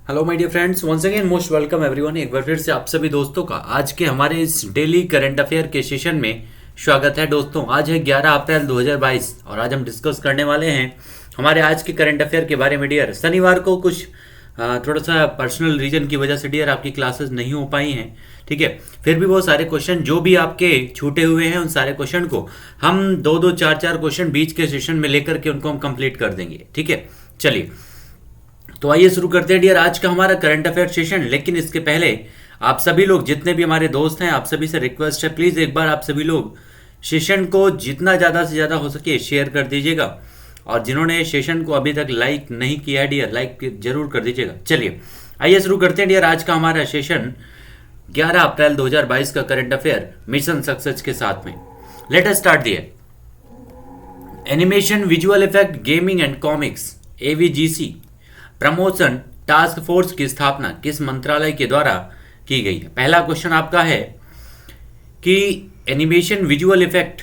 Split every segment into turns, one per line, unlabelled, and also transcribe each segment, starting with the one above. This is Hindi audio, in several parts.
Hello my dear friends, once again most welcome everyone. एक बार फिर से आप सभी दोस्तों का आज के हमारे इस डेली करंट अफेयर के सेशन में स्वागत है। दोस्तों, आज है 11 अप्रैल 2022 और आज हम डिस्कस करने वाले हैं हमारे आज के करंट अफेयर के बारे में। डियर, शनिवार को कुछ थोड़ा सा पर्सनल रीजन की वजह से डियर आपकी क्लासेस नहीं हो पाई हैं, ठीक है। फिर भी वो सारे क्वेश्चन जो भी आपके छूटे हुए हैं उन सारे क्वेश्चन को हम दो दो चार चार क्वेश्चन बीच के सेशन में लेकर के उनको हम कंप्लीट कर देंगे, ठीक है। चलिए, तो आइए शुरू करते हैं डियर आज का हमारा करंट अफेयर सेशन। लेकिन इसके पहले आप सभी लोग जितने भी हमारे दोस्त हैं, आप सभी से रिक्वेस्ट है, प्लीज एक बार आप सभी लोग सेशन को जितना ज़्यादा से ज़्यादा हो सके शेयर कर दीजिएगा। और जिन्होंने सेशन को अभी तक लाइक नहीं किया है डियर, लाइक जरूर कर दीजिएगा। चलिए आइए शुरू करते हैं डियर आज का हमारा सेशन 11 अप्रैल 2022 का करंट अफेयर मिशन सक्सेस के साथ में। Let us start dear. Animation, visual effect, gaming and comics AVGC promotion task force की स्थापना किस मंत्रालय के द्वारा की गई है? पहला क्वेश्चन आपका है कि animation, visual effect,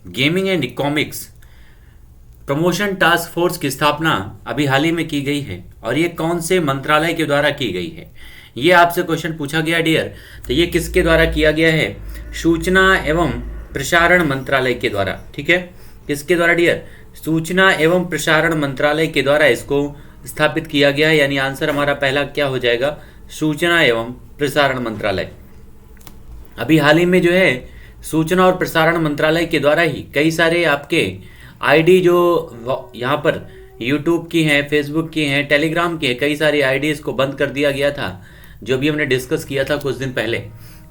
gaming and comics promotion task force की स्थापना अभी हाल ही में की गई है और ये कौन से मंत्रालय के द्वारा की गई है? ये आपसे क्वेश्चन पूछा गया डियर। तो ये किसके द्वारा किया गया है? सूचना एवं प्रसारण मंत्रालय के द्वारा, ठीक है। किसके द्वारा डियर? सूचना एवं प्रसारण मंत्रालय के द्वारा इसको स्थापित किया गया है। यानी आंसर हमारा पहला क्या हो जाएगा? सूचना एवं प्रसारण मंत्रालय। अभी हाल ही में जो है सूचना और प्रसारण मंत्रालय के द्वारा ही कई सारे आपके आईडी जो यहाँ पर यूट्यूब की हैं, फेसबुक की हैं, टेलीग्राम की हैं, कई सारी आईडीज को बंद कर दिया गया था, जो भी हमने डिस्कस किया था कुछ दिन पहले।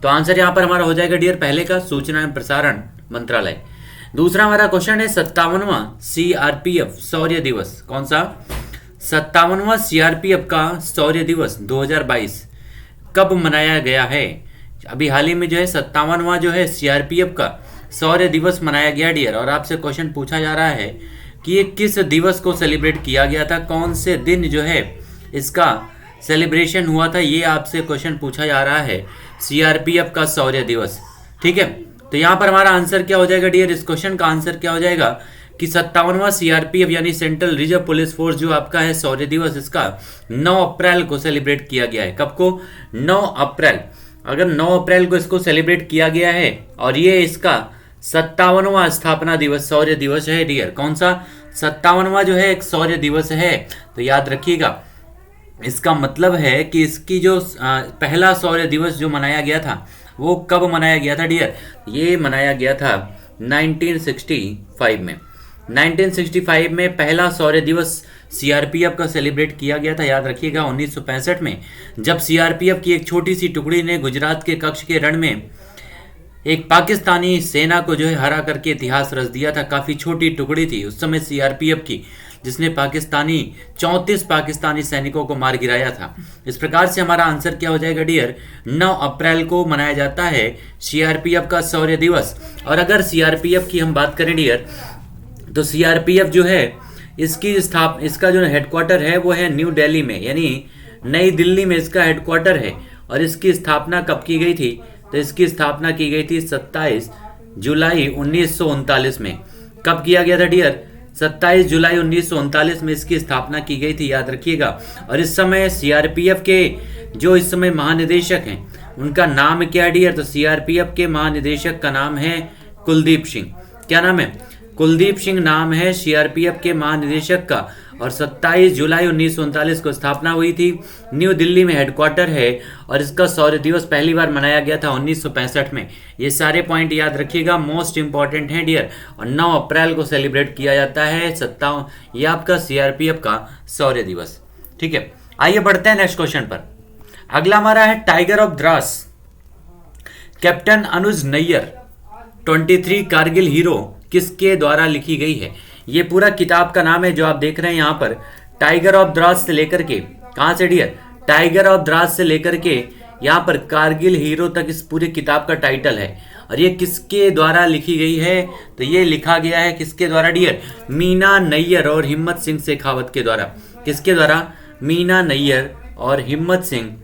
तो आंसर यहाँ पर हमारा हो जाएगा डियर पहले का सूचना एवं प्रसारण मंत्रालय। दूसरा हमारा क्वेश्चन है 57वां सीआरपीएफ शौर्य दिवस। कौन सा? 57वां सीआरपीएफ का शौर्य दिवस 2022 कब मनाया गया है? अभी हाल ही में जो है 57वां जो है सीआरपीएफ का शौर्य दिवस मनाया गया डियर। और आपसे क्वेश्चन पूछा जा रहा है कि ये किस दिवस को सेलिब्रेट किया गया था, कौन से दिन जो है इसका सेलिब्रेशन हुआ था, ये आपसे क्वेश्चन पूछा जा रहा है। सीआरपीएफ का शौर्य दिवस, ठीक है। तो यहाँ पर हमारा आंसर क्या हो जाएगा डियर? इस क्वेश्चन का आंसर क्या हो जाएगा कि 57वां सीआरपीएफ यानी सेंट्रल रिजर्व पुलिस फोर्स जो आपका है शौर्य दिवस, इसका 9 अप्रैल को सेलिब्रेट किया गया है। कब को? 9 अप्रैल। अगर 9 अप्रैल को इसको सेलिब्रेट किया गया है और ये इसका 57वां स्थापना दिवस शौर्य दिवस है डियर। कौन सा? 57वां जो है एक शौर्य दिवस है। तो याद रखिएगा, इसका मतलब है कि इसकी जो पहला शौर्य दिवस जो मनाया गया था वो कब मनाया गया था डियर? ये मनाया गया था 1965 में। 1965 में पहला शौर्य दिवस सीआरपीएफ का सेलिब्रेट किया गया था। याद रखिएगा 1965 में जब सीआरपीएफ की एक छोटी सी टुकड़ी ने गुजरात के कच्छ के रण में एक पाकिस्तानी सेना को जो है हरा करके इतिहास रच दिया था। काफ़ी छोटी टुकड़ी थी उस समय सीआरपीएफ की, जिसने 34 पाकिस्तानी सैनिकों को मार गिराया था। इस प्रकार से हमारा आंसर क्या हो जाएगा डियर? 9 अप्रैल को मनाया जाता है सीआरपीएफ का शौर्य दिवस। और अगर सीआरपीएफ की हम बात करें डियर, तो सीआरपीएफ जो है इसका जो हेडक्वार्टर है वो है न्यू दिल्ली में, यानी नई दिल्ली में इसका हेडक्वार्टर है। और इसकी स्थापना कब की गई थी? तो इसकी स्थापना की गई थी 27 जुलाई 1939 में। कब किया गया था डियर? 27 जुलाई 1939 में इसकी स्थापना की गई थी, याद रखिएगा। और इस समय सीआरपीएफ के जो इस समय महानिदेशक हैं उनका नाम क्या डियर? तो सीआरपीएफ के महानिदेशक का नाम है कुलदीप सिंह। क्या नाम है? कुलदीप सिंह नाम है सीआरपीएफ के महानिदेशक का। और 27 जुलाई 1939 को स्थापना हुई थी, न्यू दिल्ली में हेडक्वार्टर है। और इसका शौर्य दिवस पहली बार मनाया गया था 1965 में। ये सारे पॉइंट याद रखिएगा, मोस्ट इंपॉर्टेंट हैं डियर। और 9 अप्रैल को सेलिब्रेट किया जाता है ये आपका सीआरपीएफ का शौर्य दिवस, ठीक है। आइए बढ़ते हैं नेक्स्ट क्वेश्चन पर। अगला हमारा है tiger of Dras captain Anuj Nayyar 23 Kargil hero किसके द्वारा लिखी गई है? ये पूरा किताब का नाम है जो आप देख रहे हैं यहाँ पर। टाइगर ऑफ द्रास से लेकर के, कहाँ से डियर? टाइगर ऑफ द्रास से लेकर के यहाँ पर कारगिल हीरो तक इस पूरी किताब का टाइटल है। और ये किसके द्वारा लिखी गई है? तो ये लिखा गया है किसके द्वारा डियर? मीना नैयर और हिम्मत सिंह शेखावत के द्वारा। किसके द्वारा? मीना नैयर और हिम्मत सिंह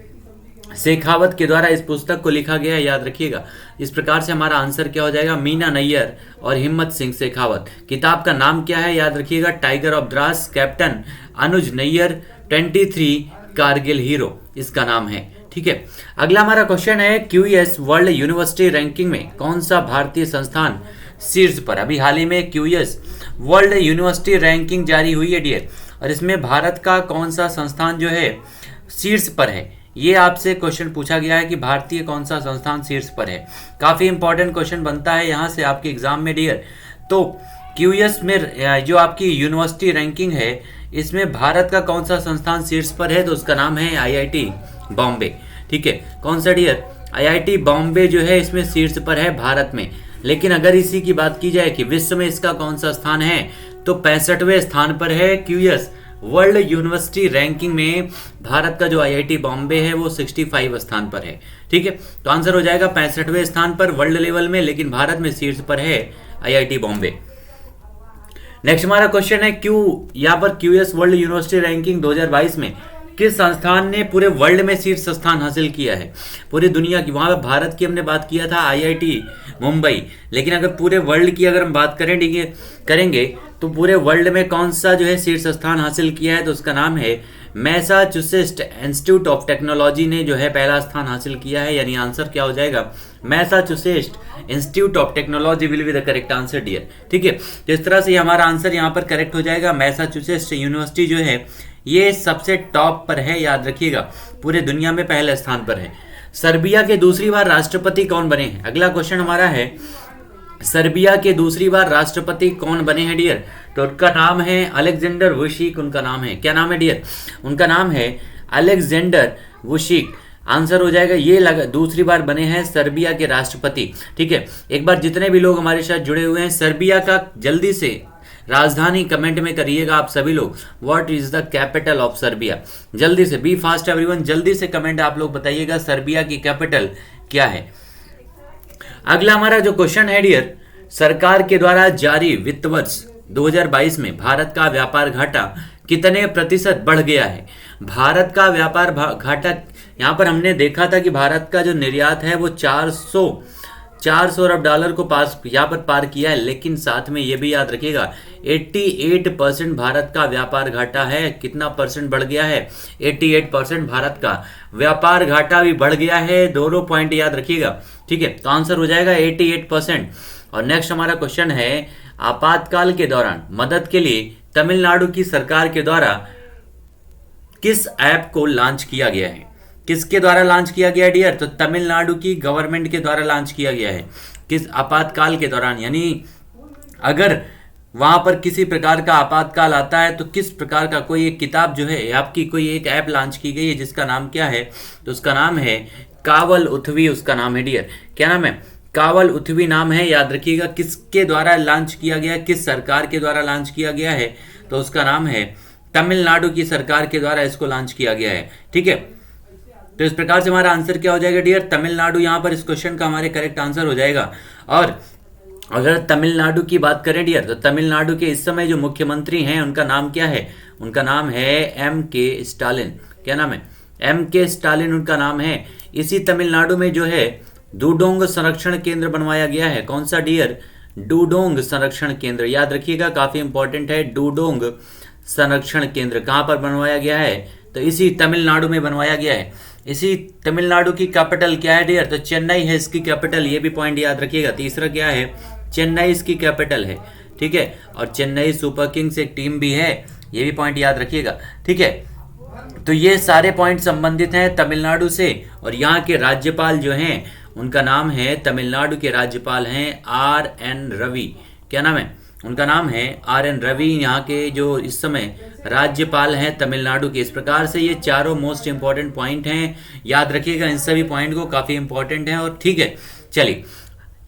शेखावत के द्वारा इस पुस्तक को लिखा गया है, याद रखिएगा। इस प्रकार से हमारा आंसर क्या हो जाएगा? मीना नैयर और हिम्मत सिंह शेखावत। किताब का नाम क्या है? याद रखिएगा, tiger of Dras captain Anuj Nayyar 23 Kargil hero इसका नाम है। ठीक है, अगला हमारा क्वेश्चन है क्यूएस वर्ल्ड यूनिवर्सिटी रैंकिंग में कौन सा भारतीय संस्थान शीर्ष पर। अभी हाल ही में क्यूएस वर्ल्ड यूनिवर्सिटी रैंकिंग जारी हुई है डियर, और इसमें भारत का कौन सा संस्थान जो है शीर्ष पर है। ये आपसे क्वेश्चन पूछा गया है कि भारतीय कौन सा संस्थान शीर्ष पर है। काफी इंपॉर्टेंट क्वेश्चन बनता है यहाँ से आपके एग्जाम में डियर। तो क्यूएस में जो आपकी यूनिवर्सिटी रैंकिंग है इसमें भारत का कौन सा संस्थान शीर्ष पर है, तो उसका नाम है आईआईटी बॉम्बे। ठीक है, कौन सा डियर, आईआईटी बॉम्बे जो है इसमें शीर्ष पर है भारत में। लेकिन अगर इसी की बात की जाए कि विश्व में इसका कौन सा स्थान है, तो 65वें स्थान पर है क्यूएस वर्ल्ड यूनिवर्सिटी रैंकिंग में। भारत का जो आईआईटी बॉम्बे है वो 65 स्थान पर है। ठीक है, तो आंसर हो जाएगा 65वें स्थान पर वर्ल्ड लेवल में, लेकिन भारत में शीर्ष पर है आईआईटी बॉम्बे। नेक्स्ट हमारा क्वेश्चन है यहाँ पर क्यूएस वर्ल्ड यूनिवर्सिटी रैंकिंग 2022 में किस संस्थान ने पूरे वर्ल्ड में शीर्ष स्थान हासिल किया है। पूरी दुनिया की, वहां भारत की हमने बात किया था आईआईटी मुंबई, लेकिन अगर पूरे वर्ल्ड की अगर हम बात करेंगे तो पूरे वर्ल्ड में कौन सा जो है शीर्ष स्थान हासिल किया है, तो उसका नाम है मैसाचुसेट्स इंस्टीट्यूट ऑफ टेक्नोलॉजी ने जो है पहला स्थान हासिल किया है। यानी आंसर क्या हो जाएगा, Massachusetts Institute of Technology will be the correct answer dear. ठीक है, तो इस तरह से हमारा आंसर यहाँ पर करेक्ट हो जाएगा। मैसाचुसेट्स यूनिवर्सिटी जो है ये सबसे टॉप पर है, याद रखिएगा, पूरे दुनिया में पहले स्थान पर है। सर्बिया के दूसरी बार राष्ट्रपति कौन बने हैं। अगला क्वेश्चन हमारा है सर्बिया के दूसरी बार राष्ट्रपति कौन बने हैं डियर, तो उनका नाम है अलेक्जेंडर वुशिक। उनका नाम है, क्या नाम है डियर, उनका नाम है अलेक्जेंडर वुशिक। आंसर हो जाएगा ये दूसरी बार बने हैं सर्बिया के राष्ट्रपति। ठीक है, एक बार जितने भी लोग हमारे साथ जुड़े हुए हैं सर्बिया का जल्दी से राजधानी कमेंट में करिएगा आप सभी लोग, what is the capital of Serbia. जल्दी से, बी फास्ट एवरीवन, जल्दी से कमेंट आप लोग बताइएगा सर्बिया की कैपिटल क्या है। अगला हमारा जो क्वेश्चन है डियर, सरकार के द्वारा जारी वित्त वर्ष 2022 में भारत का व्यापार घाटा कितने प्रतिशत बढ़ गया है। भारत का व्यापार घाटा, यहाँ पर हमने देखा था कि भारत का जो निर्यात है वो 400 अरब डॉलर को यहाँ पर पार किया है, लेकिन साथ में ये भी याद रखिएगा 88% भारत का व्यापार घाटा है। कितना परसेंट बढ़ गया है, 88% भारत का व्यापार घाटा भी बढ़ गया है। दोनों पॉइंट याद रखिएगा। ठीक है, तो आंसर हो जाएगा 88%। और नेक्स्ट हमारा क्वेश्चन है आपातकाल के दौरान मदद के लिए तमिलनाडु की सरकार के द्वारा किस ऐप को लॉन्च किया गया है। किसके द्वारा लॉन्च किया गया डियर, तो तमिलनाडु की गवर्नमेंट के द्वारा लॉन्च किया गया है। किस आपातकाल के दौरान, यानी अगर वहां पर किसी प्रकार का आपातकाल आता है तो किस प्रकार का कोई एक किताब जो है आपकी कोई एक ऐप लॉन्च की गई है जिसका नाम क्या है, तो उसका नाम है कावल उथवी। उसका नाम है डियर, क्या नाम है, कावल उथवी नाम है। याद रखिएगा किसके द्वारा लॉन्च किया गया, किस सरकार के द्वारा लॉन्च किया गया है, तो उसका नाम है तमिलनाडु की सरकार के द्वारा इसको लॉन्च किया गया है। ठीक है, तो इस प्रकार से हमारा आंसर क्या हो जाएगा डियर, तमिलनाडु यहाँ पर इस क्वेश्चन का हमारे करेक्ट आंसर हो जाएगा। और अगर तमिलनाडु की बात करें डियर, तो तमिलनाडु के इस समय जो मुख्यमंत्री हैं उनका नाम क्या है, उनका नाम है एम.के. स्टालिन। क्या नाम है, एम.के. स्टालिन उनका नाम है। इसी तमिलनाडु में जो है डूडोंग संरक्षण केंद्र बनवाया गया है। कौन सा डियर, डूडोंग संरक्षण केंद्र, याद रखिएगा काफी इंपॉर्टेंट है। डूडोंग संरक्षण केंद्र कहां पर बनवाया गया है, तो इसी तमिलनाडु में बनवाया गया है। इसी तमिलनाडु की कैपिटल क्या है डियर, तो चेन्नई है इसकी कैपिटल। ये भी पॉइंट याद रखिएगा। तीसरा क्या है, चेन्नई इसकी कैपिटल है। ठीक है, और चेन्नई सुपर किंग्स एक टीम भी है, ये भी पॉइंट याद रखिएगा। ठीक है, तो ये सारे पॉइंट संबंधित हैं तमिलनाडु से। और यहाँ के राज्यपाल जो हैं उनका नाम है, तमिलनाडु के राज्यपाल हैं R.N. रवि। क्या नाम है, उनका नाम है R.N. रवि। यहाँ के जो इस समय राज्यपाल हैं तमिलनाडु के। इस प्रकार से ये चारों मोस्ट इंपॉर्टेंट पॉइंट हैं, याद रखिएगा इन सभी पॉइंट को, काफी इंपॉर्टेंट है। और ठीक है, चलिए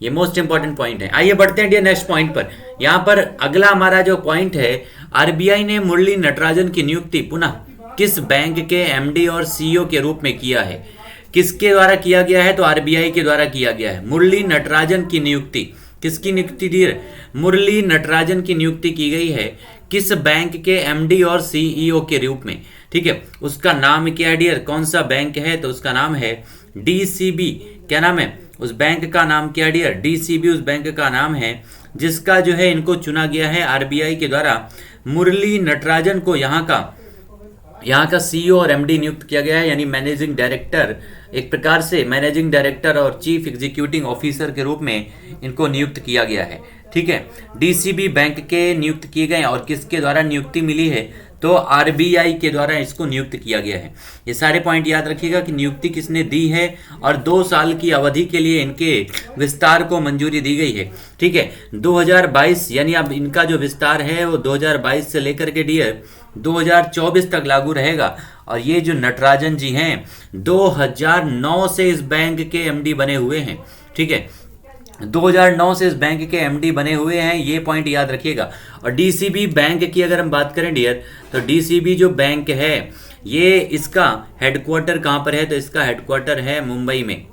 ये मोस्ट इंपॉर्टेंट पॉइंट है। आइए बढ़ते हैं नेक्स्ट पॉइंट पर। यहाँ पर अगला हमारा जो पॉइंट है, आरबीआई ने मुरली नटराजन की नियुक्ति पुनः किस बैंक के एमडी और सीईओ के रूप में किया है। किसके द्वारा किया गया है, तो आरबीआई के द्वारा किया गया है। मुरली नटराजन की नियुक्ति, किसकी नियुक्ति दी है, मुरली नटराजन की नियुक्ति की गई है किस बैंक के एमडी और सीईओ के रूप में। ठीक है, उसका नाम क्या है डियर, कौन सा बैंक है, तो उसका नाम है डीसीबी। क्या नाम है, उस बैंक का नाम क्या है डियर, डीसीबी उस बैंक का नाम है जिसका जो है इनको चुना गया है आरबीआई के द्वारा। मुरली नटराजन को यहाँ का यहाँ का सीईओ और एमडी नियुक्त किया गया है, यानी मैनेजिंग डायरेक्टर, एक प्रकार से मैनेजिंग डायरेक्टर और चीफ एग्जीक्यूटिव ऑफिसर के रूप में इनको नियुक्त किया गया है। ठीक है, डीसीबी बैंक के नियुक्त किए गए और किसके द्वारा नियुक्ति मिली है, तो आरबीआई के द्वारा इसको नियुक्त किया गया है। ये सारे पॉइंट याद रखिएगा कि नियुक्ति किसने दी है और 2 साल की अवधि के लिए इनके विस्तार को मंजूरी दी गई है। ठीक है, 2022 यानी अब इनका जो विस्तार है वो 2022 से लेकर के डियर 2024 तक लागू रहेगा। और ये जो नटराजन जी हैं 2009 से इस बैंक के एमडी बने हुए हैं। ठीक है, 2009 से इस बैंक के एमडी बने हुए हैं, ये पॉइंट याद रखिएगा। और डीसीबी बैंक की अगर हम बात करें डियर, तो डीसीबी जो बैंक है ये इसका हेडक्वार्टर कहां पर है, तो इसका हेडक्वार्टर है मुंबई में।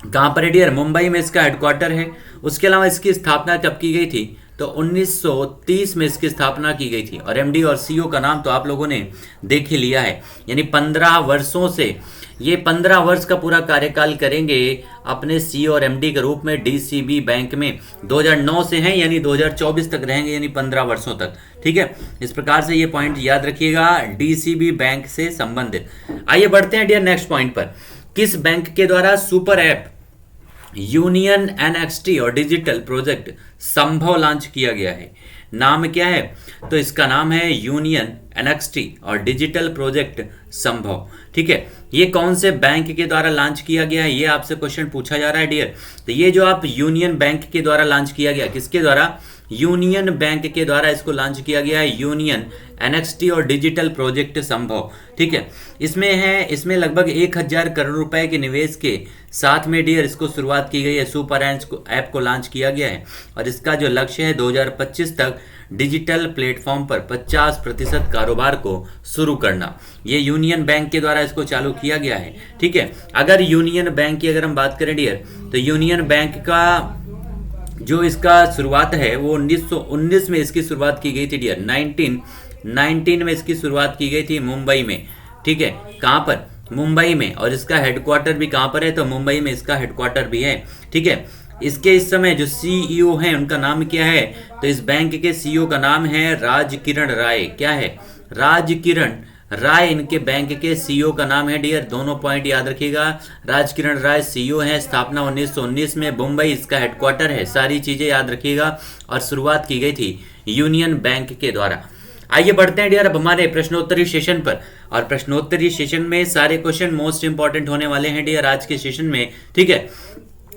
कहां पर है डियर, मुंबई में इसका हेडक्वार्टर है। उसके अलावा इसकी स्थापना कब की गई थी, तो 1930 में इसकी स्थापना की गई थी। और एमडी और सीईओ का नाम तो आप लोगों ने देख ही लिया है, यानी 15 वर्षों से ये 15 वर्ष का पूरा कार्यकाल करेंगे अपने सीईओ और एमडी के रूप में डीसीबी बैंक में। 2009 से हैं यानी 2024 तक रहेंगे, यानी 15 वर्षों तक। ठीक है, इस प्रकार से ये पॉइंट याद रखिएगा डीसीबी बैंक से संबंधित। आइए बढ़ते हैं डियर नेक्स्ट पॉइंट पर। किस बैंक के द्वारा सुपर ऐप यूनियन एनएक्सटी और डिजिटल प्रोजेक्ट संभव लॉन्च किया गया है? नाम क्या है, तो इसका नाम है यूनियन एनएक्सटी और डिजिटल प्रोजेक्ट संभव। ठीक है, ये कौन से बैंक के द्वारा लॉन्च किया गया है, ये आपसे क्वेश्चन पूछा जा रहा है डियर। तो ये जो आप यूनियन बैंक के द्वारा लॉन्च किया गया, किसके द्वारा, यूनियन बैंक के द्वारा इसको लॉन्च किया गया है, यूनियन एनएक्सटी और डिजिटल प्रोजेक्ट संभव। ठीक है, इसमें लगभग 1000 करोड़ रुपए के निवेश के साथ में डियर इसको शुरुआत की गई है, सुपर ऐप को लॉन्च किया गया है। और इसका जो लक्ष्य है 2025 तक डिजिटल प्लेटफॉर्म पर 50% कारोबार को शुरू करना। ये यूनियन बैंक के द्वारा इसको चालू किया गया है। ठीक है, अगर यूनियन बैंक की अगर हम बात करें डियर, तो यूनियन बैंक का जो इसका शुरुआत है वो 1919 में इसकी शुरुआत की गई थी डियर। 1919 में इसकी शुरुआत की गई थी मुंबई में। ठीक है, कहां पर, मुंबई में। और इसका हेडक्वार्टर भी कहां पर है, तो मुंबई में इसका हेडक्वार्टर भी है। ठीक है, इसके इस समय जो सीईओ हैं उनका नाम क्या है, तो इस बैंक के सीईओ का नाम है राजकिरण राय। क्या है, राजकिरण राय इनके बैंक के सीईओ का नाम है डियर। दोनों पॉइंट याद रखिएगा, राजकिरण राय सीईओ है, स्थापना 1919 में, मुंबई इसका हेडक्वार्टर है। सारी चीजें याद रखिएगा। और शुरुआत की गई थी यूनियन बैंक के द्वारा। आइए बढ़ते हैं डियर अब हमारे प्रश्नोत्तरी सेशन पर। और प्रश्नोत्तरी सेशन में सारे क्वेश्चन मोस्ट इंपॉर्टेंट होने वाले हैं डियर आज के सेशन में। ठीक है,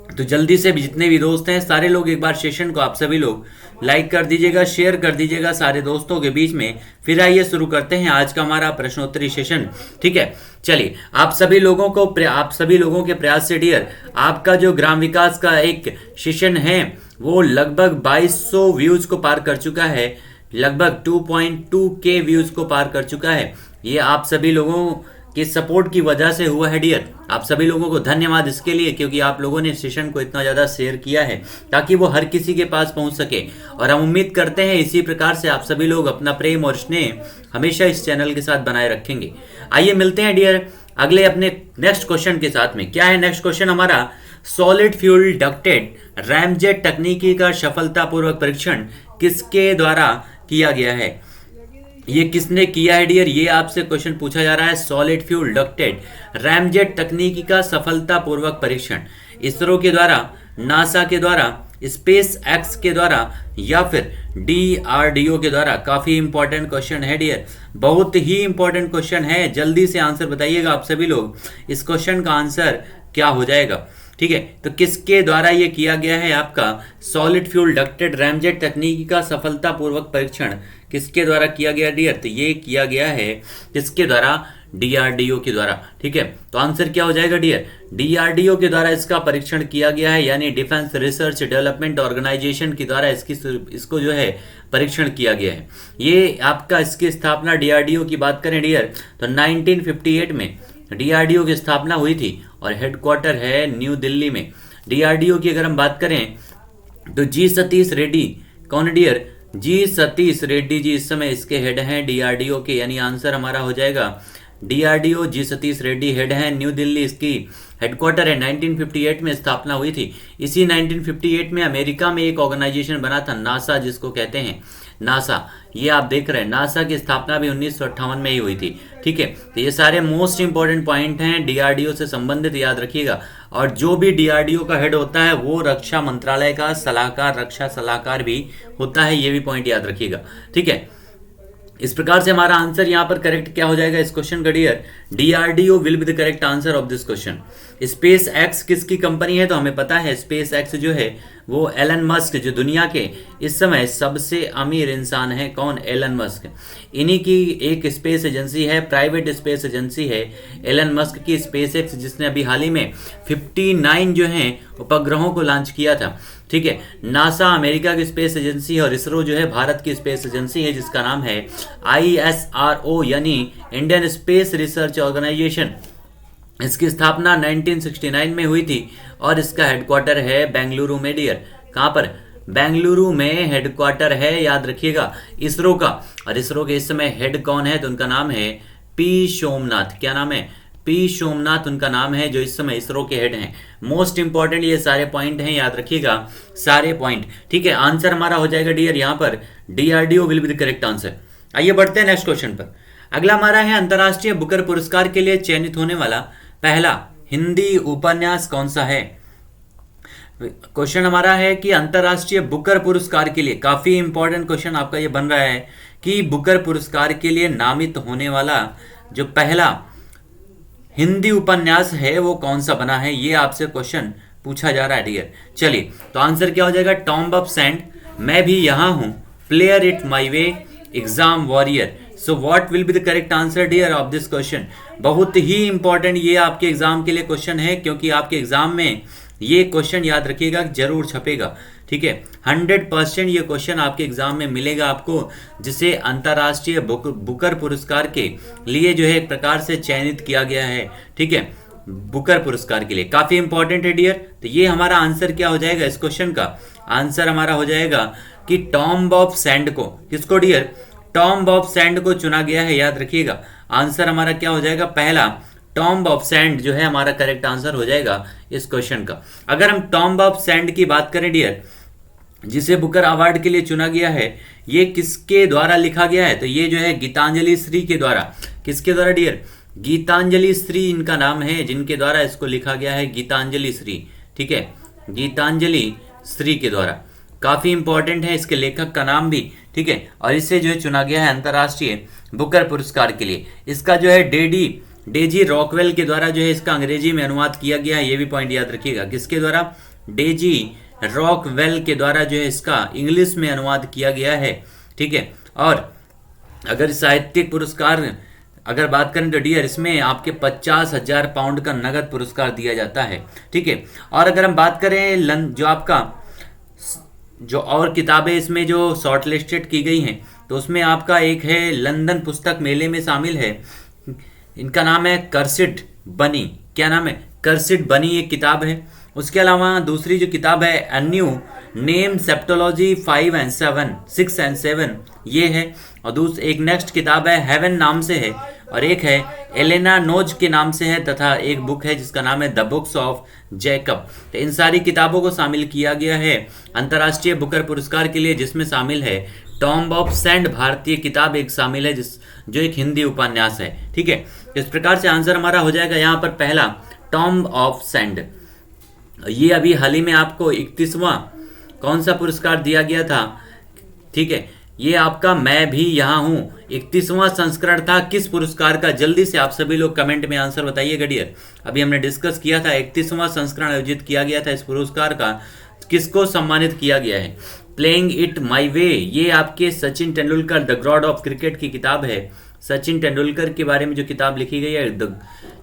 तो जल्दी से जितने भी दोस्त हैं सारे लोग एक बार सेशन को आप सभी लोग लाइक कर दीजिएगा, शेयर कर दीजिएगा सारे दोस्तों के बीच में। फिर आइए शुरू करते हैं आज का हमारा प्रश्नोत्तरी सेशन। ठीक है, चलिए आप सभी लोगों के प्रयास से डियर आपका जो ग्राम विकास का एक सेशन है वो लगभग 2200 व्यूज को पार कर चुका है, लगभग 2.2K व्यूज को पार कर चुका है। ये आप सभी लोगों के सपोर्ट की वजह से हुआ है डियर। आप सभी लोगों को धन्यवाद इसके लिए, क्योंकि आप लोगों ने सेशन को इतना ज़्यादा शेयर किया है ताकि वो हर किसी के पास पहुंच सके। और हम उम्मीद करते हैं इसी प्रकार से आप सभी लोग अपना प्रेम और स्नेह हमेशा इस चैनल के साथ बनाए रखेंगे। आइए मिलते हैं डियर अगले अपने नेक्स्ट क्वेश्चन के साथ में। क्या है नेक्स्ट क्वेश्चन हमारा, सॉलिड फ्यूल डक्टेड रैमजेट तकनीकी का सफलतापूर्वक परीक्षण किसके द्वारा किया गया है? ये किसने किया है डियर, ये आपसे क्वेश्चन पूछा जा रहा है। सॉलिड फ्यूल डक्टेड रैमजेट तकनीकी का सफलतापूर्वक परीक्षण इसरो के द्वारा, नासा के द्वारा, स्पेस एक्स के द्वारा या फिर डीआरडीओ के द्वारा? काफी इंपॉर्टेंट क्वेश्चन है डियर, बहुत ही इंपॉर्टेंट क्वेश्चन है। जल्दी से आंसर बताइएगा आप सभी लोग, इस क्वेश्चन का आंसर क्या हो जाएगा? ठीक है, तो किसके द्वारा ये किया गया है आपका सॉलिड फ्यूल डक्टेड रैमजेट तकनीकी का सफलतापूर्वक परीक्षण किसके द्वारा किया गया डियर? तो ये किया गया है किसके द्वारा, डीआरडीओ के द्वारा। ठीक है, तो आंसर क्या हो जाएगा डियर, डीआरडीओ के द्वारा इसका परीक्षण किया गया है, यानी डिफेंस रिसर्च डेवलपमेंट ऑर्गेनाइजेशन के द्वारा इसको जो है परीक्षण किया गया है। ये आपका इसकी स्थापना डीआरडीओ की बात करें डियर तो 1958 में डीआरडीओ की स्थापना हुई थी और हेडक्वार्टर है न्यू दिल्ली में। डीआरडीओ की अगर हम बात करें तो जी सतीश रेड्डी, कौन डियर, जी सतीश रेड्डी जी इस समय इसके हेड हैं डीआरडीओ के, यानी आंसर हमारा हो जाएगा डीआरडीओ। जी सतीश रेड्डी हेड हैं, न्यू दिल्ली इसकी हेडक्वार्टर है 1958 में स्थापना हुई थी। इसी 1958 में अमेरिका में एक ऑर्गेनाइजेशन बना था नासा, जिसको कहते हैं नासा। ये आप देख रहे हैं, नासा की स्थापना भी 1958 में ही हुई थी। ठीक है, तो ये सारे मोस्ट इंपॉर्टेंट पॉइंट हैं डीआरडीओ से संबंधित, याद रखिएगा। और जो भी डीआरडीओ का हेड होता है वो रक्षा मंत्रालय का सलाहकार, रक्षा सलाहकार भी होता है, ये भी पॉइंट याद रखिएगा। ठीक है, इस प्रकार से हमारा आंसर यहाँ पर करेक्ट क्या हो जाएगा इस क्वेश्चन का dear? DRDO will be the correct answer of this question. SpaceX किसकी कंपनी है? तो हमें पता है स्पेस एक्स जो है वो एलन मस्क, जो दुनिया के इस समय सबसे अमीर इंसान है। कौन? Elon Musk. इन्हीं की एक स्पेस एजेंसी है, प्राइवेट स्पेस एजेंसी है एलन मस्क की स्पेस एक्स, जिसने अभी हाल ही में 59 जो हैं उपग्रहों को लॉन्च किया था। ठीक है, नासा अमेरिका की स्पेस एजेंसी है और इसरो जो है भारत की स्पेस एजेंसी है, जिसका नाम है ISRO यानी इंडियन स्पेस रिसर्च ऑर्गेनाइजेशन। इसकी स्थापना 1969 में हुई थी और इसका हेडक्वार्टर है बेंगलुरु में डियर। कहाँ पर? बेंगलुरु में हेडक्वार्टर है, याद रखिएगा, इसरो का। और इसरो के इस समय हेड कौन है? तो उनका नाम है पी सोमनाथ। क्या नाम है? पी सोमनाथ उनका नाम है, जो इस समय इसरो के हेड हैं। मोस्ट इंपॉर्टेंट ये सारे पॉइंट हैं, याद रखिएगा सारे पॉइंट। ठीक है, आंसर हमारा हो जाएगा डियर यहाँ पर DRDO will be the correct answer. आइए बढ़ते हैं नेक्स्ट क्वेश्चन पर। अगला हमारा है अंतर्राष्ट्रीय बुकर पुरस्कार के लिए चयनित होने वाला पहला हिंदी उपन्यास कौन सा है? क्वेश्चन हमारा है कि अंतर्राष्ट्रीय बुकर पुरस्कार के लिए, काफी इंपॉर्टेंट क्वेश्चन आपका ये बन रहा है कि बुकर पुरस्कार के लिए नामित होने वाला जो पहला हिंदी उपन्यास है वो कौन सा बना है, ये आपसे क्वेश्चन पूछा जा रहा है डियर। चलिए, तो आंसर क्या हो जाएगा? टॉम्ब ऑफ सैंड, मैं भी यहां हूं, player it my way, exam warrior. So what will be the correct answer dear of this question? बहुत ही इंपॉर्टेंट ये आपके एग्जाम के लिए क्वेश्चन है, क्योंकि आपके एग्जाम में ये क्वेश्चन याद रखिएगा जरूर छपेगा। ठीक है, 100% ये क्वेश्चन आपके एग्जाम में मिलेगा आपको, जिसे अंतर्राष्ट्रीय बुकर पुरस्कार के लिए जो है एक प्रकार से चयनित किया गया है। ठीक है, बुकर पुरस्कार के लिए काफी इंपॉर्टेंट है डियर। तो ये हमारा आंसर क्या हो जाएगा इस क्वेश्चन का? आंसर हमारा हो जाएगा कि टॉम्ब ऑफ सैंड को, किसको डियर? टॉम्ब ऑफ सैंड को चुना गया है, याद रखिएगा। आंसर हमारा क्या हो जाएगा? पहला टॉम्ब ऑफ सैंड जो है हमारा करेक्ट आंसर हो जाएगा इस क्वेश्चन का। अगर हम टॉम्ब ऑफ सैंड की बात करें डियर, जिसे बुकर अवार्ड के लिए चुना गया है, ये किसके द्वारा लिखा गया है? तो ये जो है गीतांजलि श्री के द्वारा। किसके द्वारा डियर? गीतांजलि श्री इनका नाम है, जिनके द्वारा इसको लिखा गया है, गीतांजलि श्री। ठीक है, गीतांजलि श्री के द्वारा। काफी इंपॉर्टेंट है इसके लेखक का नाम भी। ठीक है, और इसे जो है चुना गया है अंतर्राष्ट्रीय बुकर पुरस्कार के लिए। इसका जो है डेजी रॉकवेल के द्वारा जो है इसका अंग्रेजी में अनुवाद किया गया है, ये भी पॉइंट याद रखिएगा। किसके द्वारा? डेजी रॉकवेल के द्वारा जो है इसका इंग्लिश में अनुवाद किया गया है। ठीक है, और अगर साहित्यिक पुरस्कार अगर बात करें तो डियर इसमें आपके 50,000 पाउंड का नगद पुरस्कार दिया जाता है। ठीक है, और अगर हम बात करें जो आपका जो और किताबें इसमें जो शॉर्ट लिस्टेड की गई हैं, तो उसमें आपका एक है लंदन पुस्तक मेले में शामिल है, इनका नाम है कर्सिड बनी। क्या नाम है? कर्सिड बनी एक किताब है। उसके अलावा दूसरी जो किताब है a new name सेप्टोलॉजी 5 and 7 6 and 7 ये है। और एक नेक्स्ट किताब है हेवन नाम से है, और एक है एलेना नोज के नाम से है, तथा एक बुक है जिसका नाम है द बुक्स ऑफ जैकब। तो इन सारी किताबों को शामिल किया गया है अंतर्राष्ट्रीय बुकर पुरस्कार के लिए, जिसमें शामिल है टॉम्ब ऑफ सैंड, भारतीय किताब एक शामिल है जो एक हिंदी उपन्यास है। ठीक है, इस प्रकार से आंसर हमारा हो जाएगा यहाँ पर पहला टॉम्ब ऑफ सैंड। ये अभी हाल ही में आपको 31वां कौन सा पुरस्कार दिया गया था? ठीक है, ये आपका मैं भी यहाँ हूँ 31वां संस्करण था। किस पुरस्कार का? जल्दी से आप सभी लोग कमेंट में आंसर बताइएगा डियर। अभी हमने डिस्कस किया था 31वां संस्करण आयोजित किया गया था। इस पुरस्कार का किसको सम्मानित किया गया है? प्लेइंग इट माई वे, ये आपके Sachin Tendulkar the God of cricket की किताब है। सचिन तेंदुलकर के बारे में जो किताब लिखी गई है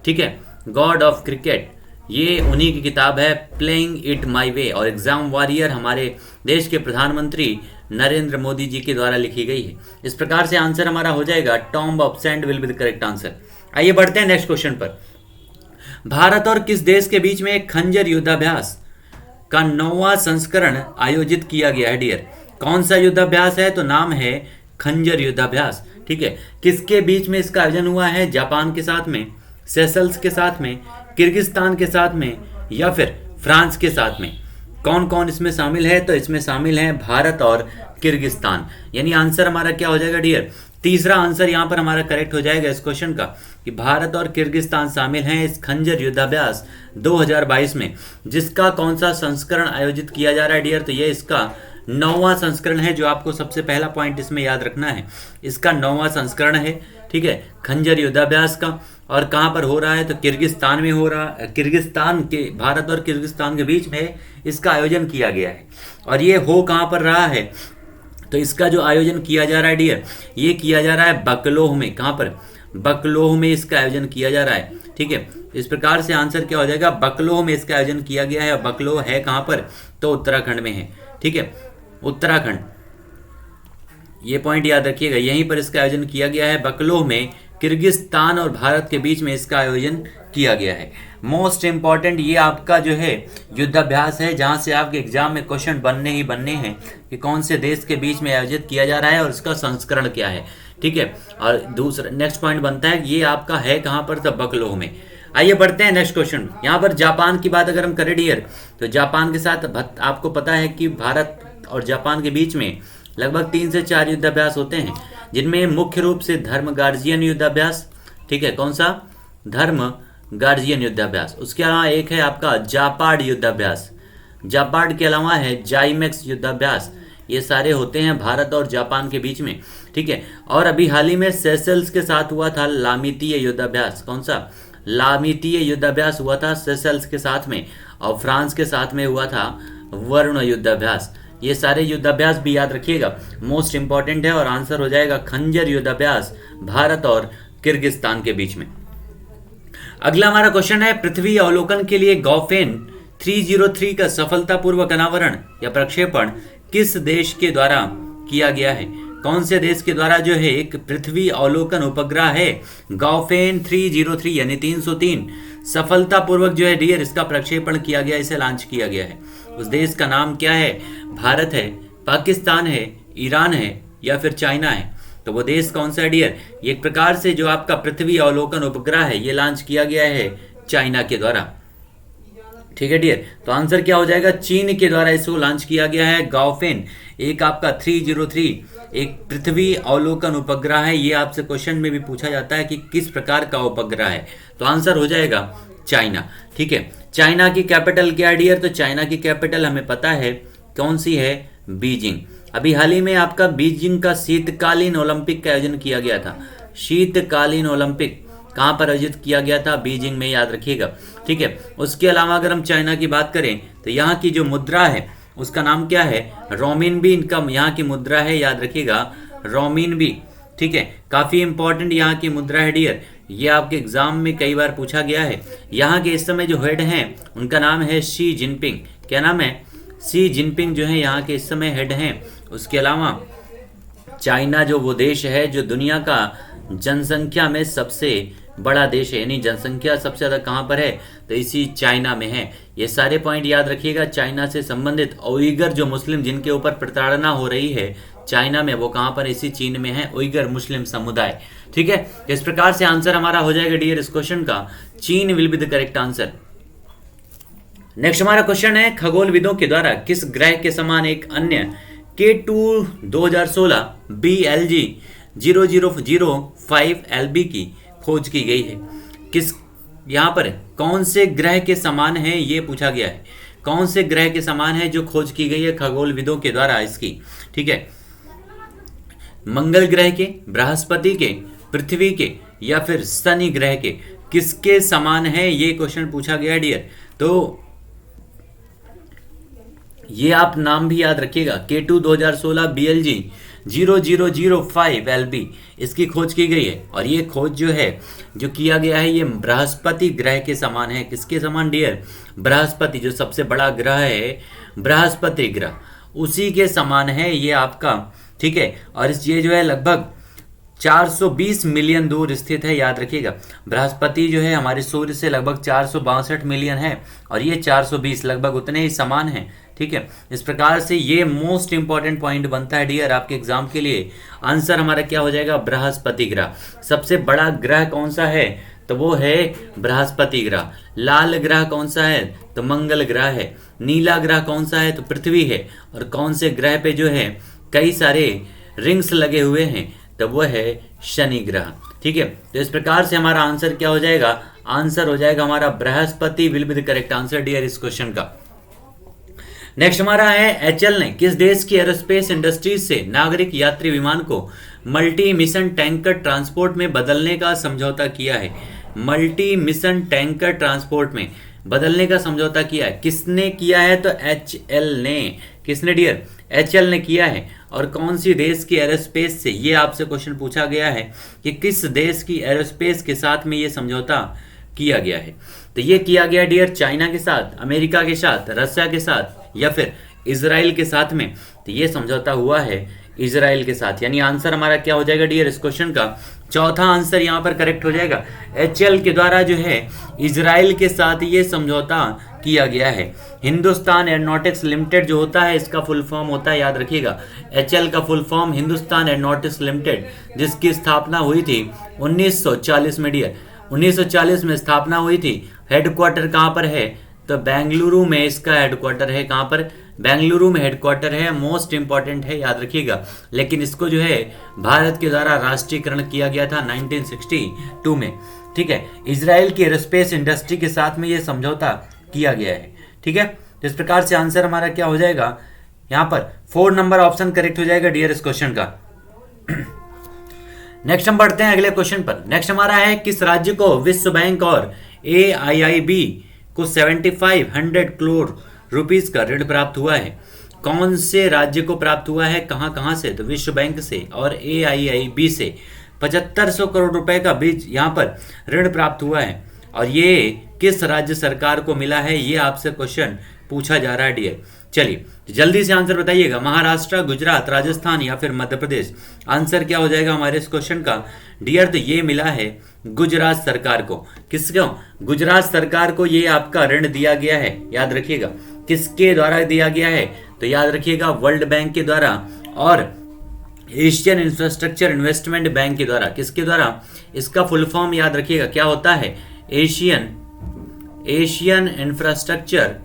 ठीक है, गॉड ऑफ क्रिकेट, ये उन्हीं की किताब है प्लेइंग इट माई वे। और एग्जाम वॉरियर हमारे देश के प्रधानमंत्री नरेंद्र मोदी जी के द्वारा लिखी गई है। इस प्रकार से आंसर हमारा हो जाएगा tomb of sand will be the correct answer. आइए बढ़ते हैं नेक्स्ट क्वेश्चन पर। भारत और किस देश के बीच में खंजर युद्धाभ्यास का 9वां संस्करण आयोजित किया गया है डियर? कौन सा युद्धाभ्यास है? तो नाम है खंजर युद्धाभ्यास। ठीक है, किसके बीच में इसका आयोजन हुआ है? जापान के साथ में, सेशल्स के साथ में, किर्गिस्तान के साथ में या फिर फ्रांस के साथ में? कौन कौन इसमें शामिल है? तो इसमें शामिल है भारत और किर्गिस्तान। यानी आंसर हमारा क्या हो जाएगा डियर? तीसरा आंसर यहां पर हमारा करेक्ट हो जाएगा इस क्वेश्चन का कि भारत और किर्गिस्तान शामिल हैं इस खंजर युद्धाभ्यास 2022 में, जिसका कौन सा संस्करण आयोजित किया जा रहा है डियर? तो ये इसका 9वां संस्करण है, जो आपको सबसे पहला पॉइंट इसमें याद रखना है, इसका 9वां संस्करण है। ठीक है, खंजर युद्धाभ्यास का। और कहां पर हो रहा है? तो किर्गिस्तान में हो रहा है। किर्गिस्तान के, भारत और किर्गिस्तान के बीच में इसका आयोजन किया गया है। और ये हो कहां पर रहा है? तो इसका जो आयोजन किया जा रहा है डियर, ये किया जा रहा है बकलोह में। कहां पर? बकलोह में इसका आयोजन किया जा रहा है। ठीक है, इस प्रकार से आंसर क्या हो जाएगा? बकलोह में इसका आयोजन किया गया है। बकलोह है कहां पर? तो उत्तराखंड में है। ठीक है, उत्तराखंड, ये पॉइंट याद रखिएगा, यहीं पर इसका आयोजन किया गया है। बकलोह में किर्गिस्तान और भारत के बीच में इसका आयोजन किया गया है। मोस्ट इंपॉर्टेंट ये आपका जो है युद्धाभ्यास है, जहां से आपके एग्जाम में क्वेश्चन बनने ही बनने हैं कि कौन से देश के बीच में आयोजित किया जा रहा है और इसका संस्करण क्या है। ठीक है, और दूसरा नेक्स्ट पॉइंट बनता है ये आपका है कहां पर? तो बकलोह में। आइए बढ़ते हैं नेक्स्ट क्वेश्चन। यहाँ पर जापान की बात अगर हम करें डियर, तो जापान के साथ आपको पता है कि भारत और जापान के बीच में लगभग 3 से 4 युद्धाभ्यास होते हैं, जिनमें मुख्य रूप से धर्म गार्जियन युद्धाभ्यास। ठीक है, कौन सा? धर्म गार्जियन युद्धाभ्यास। उसके अलावा एक है आपका जापाड युद्धाभ्यास। जापाड के अलावा है जाइमेक्स युद्धाभ्यास। ये सारे होते हैं भारत और जापान के बीच में। ठीक है, और अभी हाल ही में सेशल्स के साथ हुआ था लामितीय युद्धाभ्यास। कौन सा? लामितीय युद्धाभ्यास हुआ था सेशल्स के साथ में, और फ्रांस के साथ में हुआ था वरुण युद्धाभ्यास। ये सारे युद्धाभ्यास भी याद रखिएगा, मोस्ट इंपॉर्टेंट है। और आंसर हो जाएगा खंजर युद्धाभ्यास भारत और किर्गिस्तान के बीच में। अगला हमारा क्वेश्चन है, पृथ्वी अवलोकन के लिए गौफेन 303 का सफलतापूर्वक अनावरण या प्रक्षेपण किस देश के द्वारा किया गया है? कौन से देश के द्वारा जो है एक पृथ्वी अवलोकन उपग्रह है गौफेन 303 यानी 303 सफलतापूर्वक जो है डियर इसका प्रक्षेपण किया गया, इसे लॉन्च किया गया है। उस देश का नाम क्या है? भारत है, पाकिस्तान है, ईरान है या फिर चाइना है? तो वो देश कौन सा है डियर? एक प्रकार से जो आपका पृथ्वी अवलोकन उपग्रह है ये लॉन्च किया गया है चाइना के द्वारा। ठीक है डियर, तो आंसर क्या हो जाएगा? चीन के द्वारा इसको लॉन्च किया गया है गाओफेन। एक आपका 303 एक पृथ्वी अवलोकन उपग्रह है। ये आपसे क्वेश्चन में भी पूछा जाता है कि किस प्रकार का उपग्रह है, तो आंसर हो जाएगा चाइना। ठीक है, चाइना की कैपिटल क्या है डियर? तो चाइना की कैपिटल हमें पता है कौन सी है? बीजिंग। अभी हाल ही में आपका बीजिंग का शीतकालीन ओलंपिक का आयोजन किया गया था। शीतकालीन ओलंपिक कहां पर आयोजित किया गया था? बीजिंग में, याद रखिएगा। ठीक है, उसके अलावा अगर हम चाइना की बात करें तो यहाँ की जो मुद्रा है उसका नाम क्या है? रोमिनबी इनका यहाँ की मुद्रा है, याद रखिएगा, रोमिनबी। ठीक है, काफी इंपॉर्टेंट यहाँ की मुद्रा है डियर, ये आपके एग्जाम में कई बार पूछा गया है। यहाँ के इस समय जो हेड हैं उनका नाम है शी जिनपिंग। क्या नाम है? शी जिनपिंग जो है यहाँ के इस समय हेड हैं। उसके अलावा चाइना जो वो देश है जो दुनिया का जनसंख्या में सबसे बड़ा देश है, यानी जनसंख्या सबसे ज्यादा कहां पर है? तो इसी चाइना में है। ये सारे पॉइंट याद रखिएगा। चाइना से संबंधित उइगर जो मुस्लिम जिनके ऊपर प्रताड़ना हो रही है चाइना में, वो कहां पर? इसी चीन में है, उइगर मुस्लिम समुदाय। ठीक है, इस प्रकार से आंसर हमारा हो जाएगा डियर इस क्वेश्चन का, चीन will be the correct answer. Next हमारा क्वेश्चन है, खगोलविदों के द्वारा किस ग्रह के समान एक अन्य K2 2016 BLG 0005 LB की खोज की गई है? किस यहाँ पर कौन से ग्रह के समान है ये पूछा गया है। कौन से ग्रह के समान है जो खोज की गई है खगोलविदों के द्वारा इसकी? ठीक है, मंगल ग्रह के, बृहस्पति के, पृथ्वी के या फिर शनि ग्रह के, किसके समान है ये क्वेश्चन पूछा गया डियर। तो ये आप नाम भी याद रखिएगा, K2 2016 BLG 0005 LB इसकी खोज की गई है। और ये खोज जो है जो किया गया है ये बृहस्पति ग्रह के समान है। किसके समान डियर? बृहस्पति, जो सबसे बड़ा ग्रह है बृहस्पति ग्रह, उसी के समान है ये आपका। ठीक है, और ये जो है लगभग 420 मिलियन दूर स्थित है, याद रखिएगा। बृहस्पति जो है हमारे सूर्य से लगभग 462 मिलियन है और ये 420 लगभग उतने ही समान है। ठीक है, इस प्रकार से ये मोस्ट इंपॉर्टेंट पॉइंट बनता है डियर आपके एग्जाम के लिए। आंसर हमारा क्या हो जाएगा? बृहस्पति ग्रह। सबसे बड़ा ग्रह कौन सा है? तो वो है बृहस्पति ग्रह। लाल ग्रह कौन सा है? तो मंगल ग्रह है। नीला ग्रह कौन सा है? तो पृथ्वी है। और कौन से ग्रह पे जो है कई सारे रिंग्स लगे हुए हैं? तो वो है शनि ग्रह। ठीक है, तो इस प्रकार से हमारा आंसर क्या हो जाएगा? आंसर हो जाएगा हमारा Brihaspati will be the correct answer dear इस क्वेश्चन का। नेक्स्ट हमारा है एचएल ने किस देश की एरोस्पेस इंडस्ट्रीज से नागरिक यात्री विमान को मल्टी मिशन टैंकर ट्रांसपोर्ट में बदलने का समझौता किया है? मल्टी मिशन टैंकर ट्रांसपोर्ट में बदलने का समझौता किया है। किसने किया है? तो एचएल ने। किसने डियर? एचएल ने किया है। और कौन सी देश की एरोस्पेस से? ये आपसे क्वेश्चन पूछा गया है कि किस देश की एरोस्पेस के साथ में ये समझौता किया गया है। तो ये किया गया डियर चाइना के साथ, अमेरिका के साथ, रशिया के साथ या फिर इजराइल के साथ में। तो ये समझौता हुआ है इजराइल के साथ, यानी आंसर हमारा क्या हो जाएगा डियर इस क्वेश्चन का? चौथा आंसर यहाँ पर करेक्ट हो जाएगा। एचएल के द्वारा जो है इजराइल के साथ ये समझौता किया गया है। हिंदुस्तान एरोनॉटिक्स लिमिटेड जो होता है इसका फुल फॉर्म होता है, याद रखिएगा, एचएल का full form Hindustan aeronautics limited, जिसकी स्थापना हुई थी 1940 में डियर। 1940 में स्थापना हुई थी। हेडक्वार्टर कहाँ पर है? तो बेंगलुरु में इसका हेडक्वार्टर है। कहाँ पर? बेंगलुरु में हेडक्वार्टर है। मोस्ट इंपॉर्टेंट है, याद रखिएगा। लेकिन इसको जो है भारत के द्वारा राष्ट्रीयकरण किया गया था 1962 में। ठीक है, इजराइल की एरोस्पेस इंडस्ट्री के साथ में ये समझौता किया गया है। ठीक है, तो इस प्रकार से आंसर हमारा क्या हो जाएगा? यहाँ पर 4 नंबर ऑप्शन करेक्ट हो जाएगा डियर इस क्वेश्चन का। नेक्स्ट हम बढ़ते हैं अगले क्वेश्चन पर। नेक्स्ट हमारा है किस राज्य को विश्व बैंक और AIIB को 7500 करोड़ रुपीस का ऋण प्राप्त हुआ है? कौन से राज्य को प्राप्त हुआ है? कहां कहां से? तो विश्व बैंक से और AIIB से 7500 करोड़ रुपए का बीच यहाँ पर ऋण प्राप्त हुआ है। और ये किस राज्य सरकार को मिला है? ये आपसे क्वेश्चन पूछा जा रहा है डियर। चलिए जल्दी से आंसर बताइएगा। महाराष्ट्र, गुजरात, राजस्थान या फिर मध्य प्रदेश? आंसर क्या हो जाएगा हमारे इस क्वेश्चन का डियर? तो ये मिला है गुजरात सरकार को। किसको? गुजरात सरकार को ये आपका ऋण दिया गया है, याद रखिएगा। किसके द्वारा दिया गया है? तो याद रखिएगा वर्ल्ड बैंक के द्वारा और एशियन इंफ्रास्ट्रक्चर इन्वेस्टमेंट बैंक के द्वारा। किसके द्वारा? इसका फुल फॉर्म याद रखिएगा क्या होता है? Asian infrastructure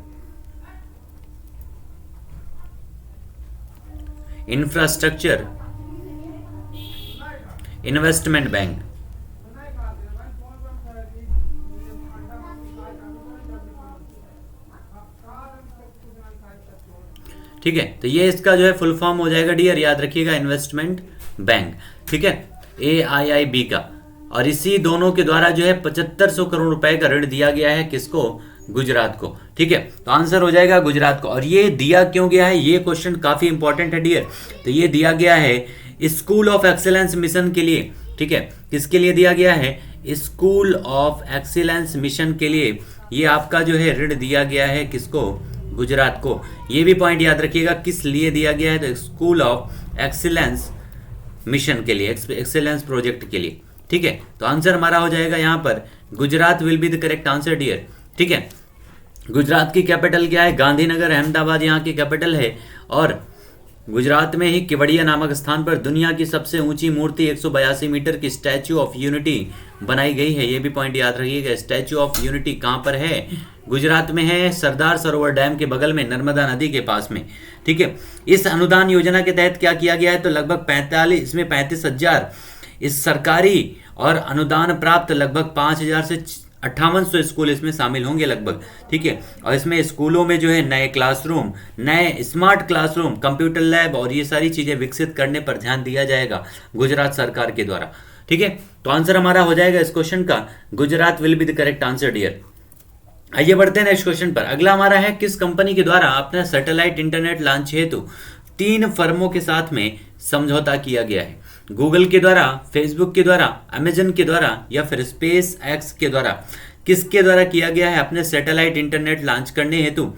investment bank. ठीक है, तो ये इसका जो है फुल फॉर्म हो जाएगा डियर, याद रखिएगा, इन्वेस्टमेंट बैंक। ठीक है, AIIB का। और इसी दोनों के द्वारा जो है 7500 करोड़ रुपए का ऋण दिया गया है। किसको? गुजरात को। ठीक है, तो आंसर हो जाएगा गुजरात को। और ये दिया क्यों गया है? ये क्वेश्चन काफी इंपॉर्टेंट है डियर। तो ये दिया गया है स्कूल ऑफ एक्सीलेंस मिशन के लिए। ठीक है, किसके लिए दिया गया है? स्कूल ऑफ एक्सीलेंस मिशन के लिए ये आपका जो है ऋण दिया गया है। किसको? गुजरात को। ये भी पॉइंट याद रखिएगा, किस लिए दिया गया है? तो स्कूल ऑफ एक्सीलेंस मिशन के लिए, एक्सीलेंस प्रोजेक्ट के लिए। ठीक है, तो आंसर हमारा हो जाएगा यहाँ पर Gujarat will be the correct answer dear. ठीक है, गुजरात की कैपिटल क्या है? गांधीनगर। अहमदाबाद यहाँ की कैपिटल है। और गुजरात में ही केवड़िया नामक स्थान पर दुनिया की सबसे ऊंची मूर्ति 182 मीटर की स्टैच्यू ऑफ यूनिटी बनाई गई है। ये भी पॉइंट याद रखिएगा। स्टैच्यू ऑफ यूनिटी कहाँ पर है? गुजरात में है, सरदार सरोवर डैम के बगल में, नर्मदा नदी के पास में। ठीक है, इस अनुदान योजना के तहत क्या किया गया है? तो लगभग 35,000 इस सरकारी और अनुदान प्राप्त लगभग 5,000 से 5800 स्कूल इसमें शामिल होंगे लगभग। ठीक है, और इसमें स्कूलों में जो है नए क्लासरूम, नए स्मार्ट क्लासरूम, कंप्यूटर लैब और ये सारी चीजें विकसित करने पर ध्यान दिया जाएगा गुजरात सरकार के द्वारा। ठीक है, तो आंसर हमारा हो जाएगा इस क्वेश्चन का Gujarat will be the correct answer dear. आइए बढ़ते हैं नेक्स्ट क्वेश्चन पर। अगला हमारा है किस कंपनी के द्वारा अपना सैटेलाइट इंटरनेट लॉन्च हेतु 3 फर्मों के साथ में समझौता किया गया है? गूगल के द्वारा, फेसबुक के द्वारा, अमेजन के द्वारा या फिर स्पेस एक्स के द्वारा? किसके द्वारा किया गया है अपने सैटेलाइट इंटरनेट लॉन्च करने हेतु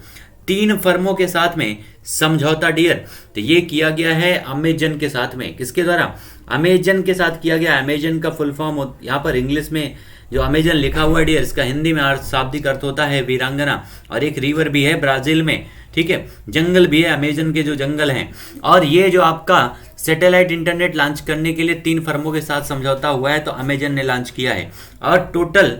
3 फर्मों के साथ में समझौता डियर? तो ये किया गया है अमेजन के साथ में। किसके द्वारा? अमेजन के साथ किया गया। अमेजन का फुल फॉर्म यहाँ पर इंग्लिश में जो अमेजन लिखा हुआ है डियर, इसका हिंदी में शाब्दिक अर्थ होता है वीरांगना। और एक रिवर भी है ब्राजील में। ठीक है, जंगल भी है, अमेजन के जो जंगल हैं। और ये जो आपका सैटेलाइट इंटरनेट लॉन्च करने के लिए 3 फर्मों के साथ समझौता हुआ है, तो अमेजन ने लॉन्च किया है। और टोटल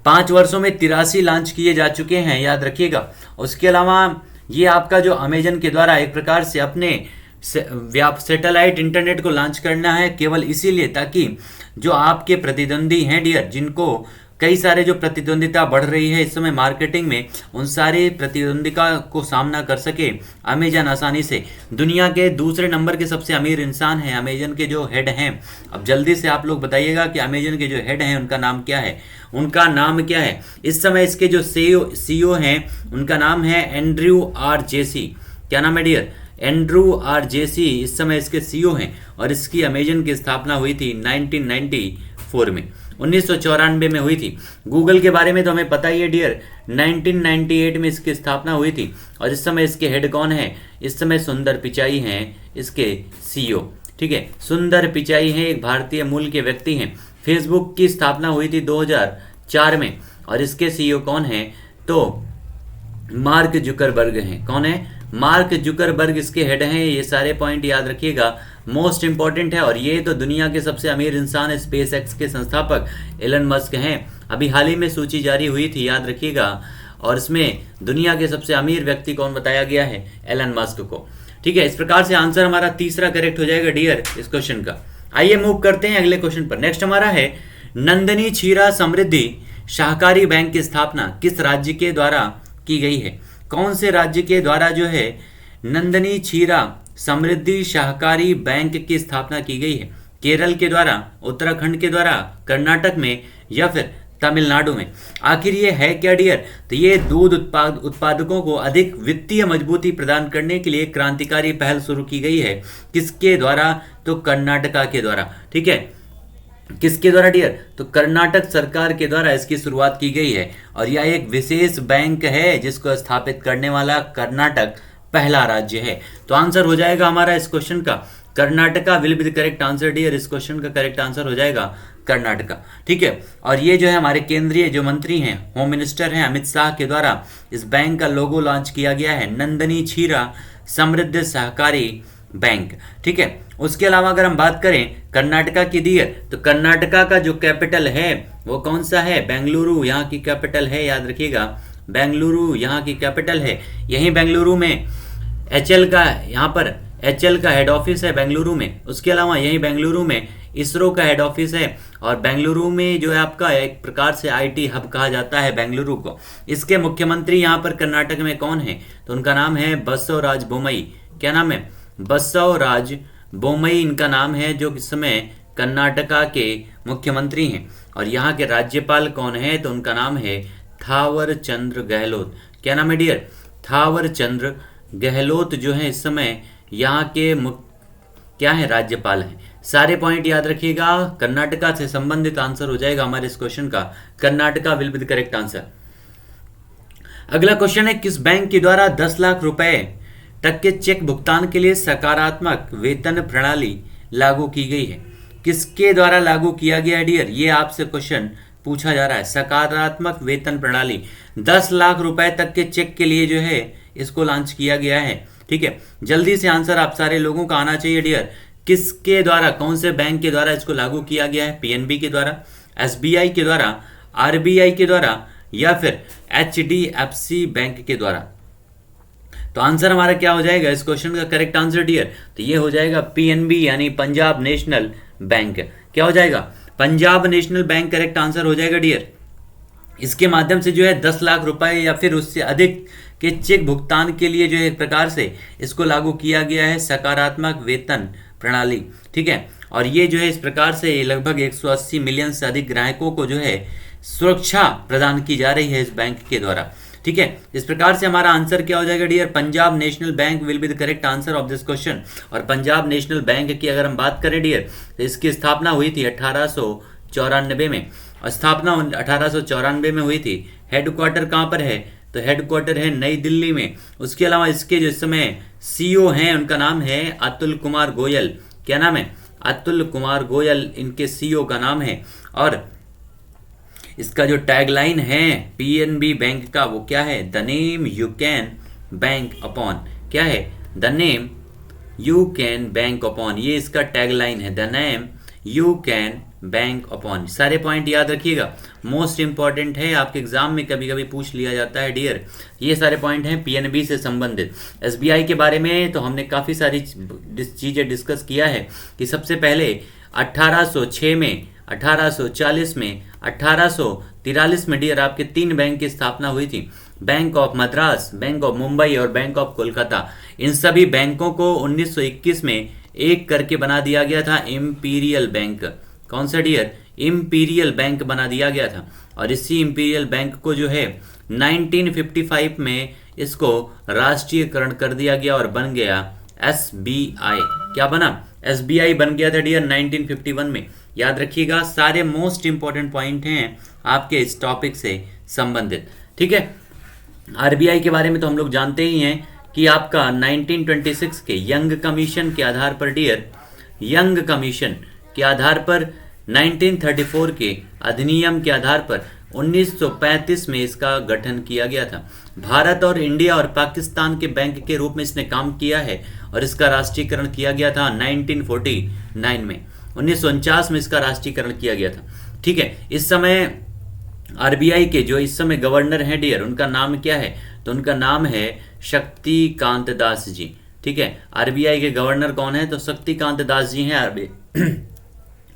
5 वर्षों में 83 लॉन्च किए जा चुके हैं, याद रखिएगा। उसके अलावा ये आपका जो अमेजन के द्वारा एक प्रकार से अपने सैटेलाइट इंटरनेट को लॉन्च करना है, केवल इसीलिए ताकि जो आपके प्रतिद्वंदी हैं डियर, जिनको कई सारे जो प्रतिद्वंदिता बढ़ रही है इस समय मार्केटिंग में, उन सारे प्रतिद्वंदिता को सामना कर सके अमेजन आसानी से। दुनिया के दूसरे नंबर के सबसे अमीर इंसान हैं अमेजन के जो हेड हैं। अब जल्दी से आप लोग बताइएगा कि अमेजन के जो हेड हैं उनका नाम क्या है, उनका नाम क्या है। इस समय इसके जो सीईओ हैं उनका नाम है एंड्रयू आर जेसी। क्या नाम है डियर? एंड्रू आर जेसी इस समय इसके सीईओ हैं। और इसकी अमेजन की स्थापना हुई थी 1994 में, 1994 में हुई थी। गूगल के बारे में तो हमें पता ही है डियर, 1998 में इसकी स्थापना हुई थी। और इस समय इसके हेड कौन है? इस समय सुंदर पिचाई हैं इसके सीईओ। ठीक है, सुंदर पिचाई हैं, एक भारतीय मूल के व्यक्ति हैं। फेसबुक की स्थापना हुई थी 2004 में और इसके सीईओ कौन है? तो मार्क जुकरबर्ग हैं। कौन है? मार्क जुकरबर्ग इसके हेड हैं। ये सारे पॉइंट याद रखिएगा, मोस्ट इंपॉर्टेंट है। और ये तो दुनिया के सबसे अमीर इंसान है, स्पेस एक्स के संस्थापक एलन मस्क हैं। अभी हाल ही में सूची जारी हुई थी, याद रखिएगा, और इसमें दुनिया के सबसे अमीर व्यक्ति कौन बताया गया है? एलन मस्क को। ठीक है, इस प्रकार से आंसर हमारा तीसरा करेक्ट हो जाएगा डियर इस क्वेश्चन का। आइए मूव करते हैं अगले क्वेश्चन पर। नेक्स्ट हमारा है, नंदनी क्षीरा समृद्धि सहकारी बैंक की स्थापना किस राज्य के द्वारा की गई है? कौन से राज्य के द्वारा जो है नंदनी क्षीरा समृद्धि सहकारी बैंक की स्थापना की गई है? केरल के द्वारा, उत्तराखंड के द्वारा, कर्नाटक में, या फिर तमिलनाडु में? आखिर ये है क्या डियर? तो ये दूध उत्पादकों को अधिक वित्तीय मजबूती प्रदान करने के लिए क्रांतिकारी पहल शुरू की गई है। किसके द्वारा? तो कर्नाटका के द्वारा। ठीक है, किसके द्वारा डियर? तो कर्नाटक सरकार के द्वारा इसकी शुरुआत की गई है। और यह एक विशेष बैंक है जिसको स्थापित करने वाला कर्नाटक पहला राज्य है। तो आंसर हो जाएगा हमारा इस क्वेश्चन का Karnataka will be the correct answer dear. इस क्वेश्चन का करेक्ट आंसर हो जाएगा कर्नाटका। ठीक है, और ये जो है हमारे केंद्रीय जो मंत्री हैं, होम मिनिस्टर हैं अमित शाह के द्वारा इस बैंक का लोगो लॉन्च किया गया है, नंदनी क्षीरा समृद्धि सहकारी बैंक। ठीक है, उसके अलावा अगर हम बात करें कर्नाटका की डियर, तो कर्नाटका का जो कैपिटल है वो कौन सा है? बेंगलुरु यहाँ की कैपिटल है, याद रखिएगा, बेंगलुरु यहाँ की कैपिटल है। यहीं बेंगलुरु में एचएल का, यहाँ पर एचएल का हेड ऑफिस है बेंगलुरु में। उसके अलावा यहीं बेंगलुरु में इसरो का हेड ऑफिस है। और बेंगलुरु में जो है आपका एक प्रकार से आईटी हब कहा जाता है बेंगलुरु को। इसके मुख्यमंत्री यहाँ पर कर्नाटक में कौन है? तो उनका नाम है बसवराज बोम्मई। क्या नाम है? बसवराज बोम्मई इनका नाम है, जो इस समय कर्नाटका के मुख्यमंत्री हैं। और यहाँ के राज्यपाल कौन है? तो उनका नाम है थावर चंद्र गहलोत। क्या नाम है डियर? थावर चंद्र गहलोत जो है इस समय यहाँ के क्या है? राज्यपाल हैं। सारे पॉइंट याद रखिएगा, कर्नाटका से संबंधित आंसर हो जाएगा हमारे इस क्वेश्चन का Karnataka will be the correct answer. अगला क्वेश्चन है, किस बैंक के द्वारा 10 लाख रुपए तक के चेक भुगतान के लिए सकारात्मक वेतन प्रणाली लागू की गई है? किसके द्वारा लागू किया गया है डियर? ये आपसे क्वेश्चन पूछा जा रहा है। सकारात्मक वेतन प्रणाली 10 लाख रुपए तक के चेक के लिए जो है इसको लॉन्च किया गया है। ठीक है, जल्दी से आंसर आप सारे लोगों का आना चाहिए डियर। किसके द्वारा, कौन से बैंक के द्वारा इसको लागू किया गया है? पीएनबी के द्वारा, एसबीआई के द्वारा, आरबीआई के द्वारा, या फिर एचडीएफसी बैंक के द्वारा? तो आंसर हमारा क्या हो जाएगा इस क्वेश्चन का करेक्ट आंसर डियर? तो ये हो जाएगा पीएनबी यानी पंजाब नेशनल बैंक। क्या हो जाएगा? Punjab National bank correct answer हो जाएगा डियर। इसके माध्यम से जो है 10 लाख रुपए या फिर उससे अधिक के चेक भुगतान के लिए जो है एक प्रकार से इसको लागू किया गया है सकारात्मक वेतन प्रणाली। ठीक है, और ये जो है इस प्रकार से लगभग 180 मिलियन से अधिक ग्राहकों को जो है सुरक्षा प्रदान की जा रही है इस बैंक के द्वारा। ठीक है, इस प्रकार से हमारा आंसर क्या हो जाएगा dear? Punjab National Bank will be the correct answer of this question. और पंजाब नेशनल बैंक की अगर हम बात करें डियर, तो इसकी स्थापना हुई थी 1894 में। और स्थापना 1894 में हुई थी। हेडक्वार्टर कहाँ पर है? तो हेडक्वार्टर है नई दिल्ली में। उसके अलावा इसके जो इस समय सीईओ हैं उनका नाम है अतुल कुमार गोयल। क्या नाम है? अतुल कुमार गोयल इनके सीईओ का नाम है। और इसका जो टैगलाइन है पीएनबी बैंक का वो क्या है? The name you can bank upon. क्या है? The name you can bank upon, ये इसका टैगलाइन है, the name you can bank upon. सारे पॉइंट याद रखिएगा, मोस्ट इंपॉर्टेंट है, आपके एग्जाम में कभी कभी पूछ लिया जाता है डियर। ये सारे पॉइंट हैं पीएनबी से संबंधित। एसबीआई के बारे में तो हमने काफ़ी सारी चीज़ें डिस्कस किया है कि सबसे पहले 1806 में, 1840 में, 1843 में डियर आपके 3 बैंक की स्थापना हुई थी, bank of Madras, bank of Mumbai और बैंक ऑफ कोलकाता। इन सभी बैंकों को 1921 में एक करके बना दिया गया था इंपीरियल बैंक। कौन सा डियर? इंपीरियल बैंक बना दिया गया था। और इसी इंपीरियल बैंक को जो है 1955 में इसको राष्ट्रीयकरण कर दिया गया और बन गया एसबीआई। क्या बना? एसबीआई बन गया था डियर 1951 में। याद रखिएगा, सारे मोस्ट इंपॉर्टेंट पॉइंट हैं आपके इस टॉपिक से संबंधित। ठीक है, आरबीआई के बारे में तो हम लोग जानते ही हैं कि आपका 1926 के यंग कमीशन के आधार पर डियर, यंग कमीशन के आधार पर 1934 के अधिनियम के आधार पर 1935 में इसका गठन किया गया था। भारत और इंडिया और पाकिस्तान के बैंक के रूप में इसने काम किया है और इसका राष्ट्रीयकरण किया गया था 1949 में। 1949 में इसका राष्ट्रीयकरण किया गया था। ठीक है, इस समय आरबीआई के जो इस समय गवर्नर हैं डियर, उनका नाम क्या है? तो उनका नाम है शक्तिकांत दास जी। ठीक है, आरबीआई के गवर्नर कौन है? तो शक्तिकांत दास जी हैं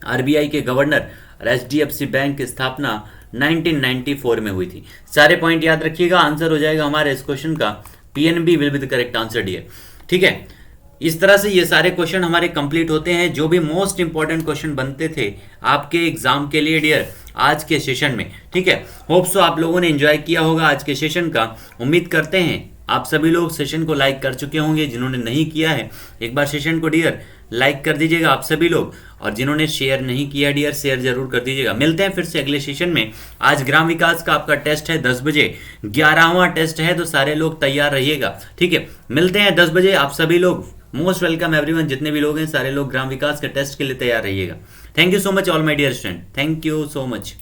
आरबीआई के गवर्नर। और एचडीएफसी बैंक की स्थापना 1994 में हुई थी। सारे पॉइंट याद रखिएगा, आंसर हो जाएगा हमारे इस क्वेश्चन का PNB will be the correct answer dear. ठीक है, इस तरह से ये सारे क्वेश्चन हमारे कंप्लीट होते हैं, जो भी मोस्ट इंपॉर्टेंट क्वेश्चन बनते थे आपके एग्जाम के लिए डियर आज के सेशन में। ठीक है, होप सो आप लोगों ने एंजॉय किया होगा आज के सेशन का। उम्मीद करते हैं आप सभी लोग सेशन को लाइक कर चुके होंगे। जिन्होंने नहीं किया है एक बार सेशन को डियर लाइक कर दीजिएगा आप सभी लोग, और जिन्होंने शेयर नहीं किया डियर शेयर जरूर कर दीजिएगा। मिलते हैं फिर से अगले सेशन में। आज ग्राम विकास का आपका टेस्ट है 10 बजे, 11वां टेस्ट है, तो सारे लोग तैयार रहिएगा। ठीक है, मिलते हैं 10 बजे। आप सभी लोग मोस्ट वेलकम एवरीवन, जितने भी लोग हैं सारे लोग ग्राम विकास के टेस्ट के लिए तैयार रहिएगा। Thank you so much all my dear student, thank you so much.